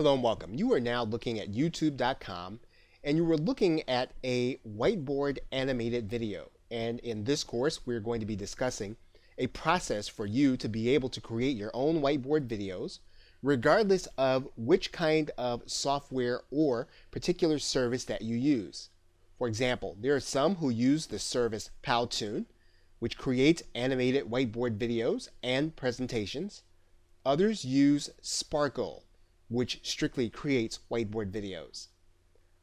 Hello and welcome. You are now looking at youtube.com and you were looking at a whiteboard animated video. And in this course, we're going to be discussing a process for you to be able to create your own whiteboard videos, regardless of which kind of software or particular service that you use. For example, there are some who use the service Powtoon, which creates animated whiteboard videos and presentations. Others use Sparkle, which strictly creates whiteboard videos.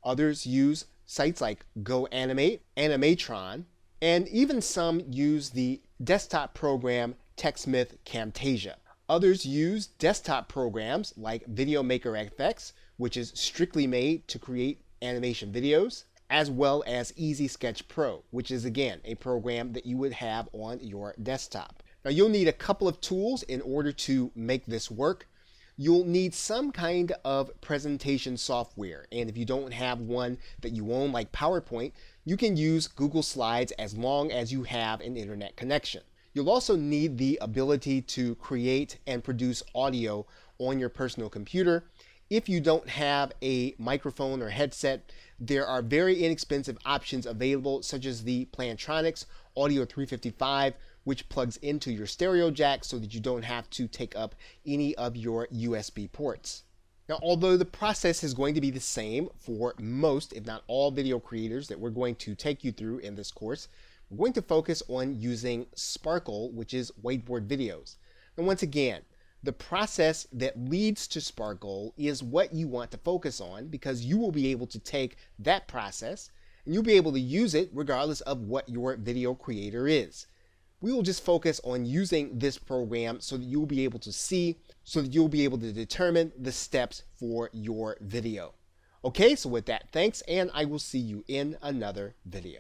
Others use sites like GoAnimate, Animatron, and even some use the desktop program TechSmith Camtasia. Others use desktop programs like VideoMaker FX, which is strictly made to create animation videos, as well as Easy Sketch Pro, which is again a program that you would have on your desktop. Now you'll need a couple of tools in order to make this work. You'll need some kind of presentation software, and if you don't have one that you own like PowerPoint, you can use Google Slides as long as you have an internet connection. You'll also need the ability to create and produce audio on your personal computer. If you don't have a microphone or headset, there are very inexpensive options available, such as the Plantronics Audio 355, which plugs into your stereo jack so that you don't have to take up any of your USB ports. Now, although the process is going to be the same for most, if not all, video creators that we're going to take you through in this course, we're going to focus on using Sparkle, which is whiteboard videos. And once again, the process that leads to Sparkle is what you want to focus on, because you will be able to take that process and you'll be able to use it regardless of what your video creator is. We will just focus on using this program so that you'll be able to see, so that you'll be able to determine the steps for your video. Okay, so with that, thanks, and I will see you in another video.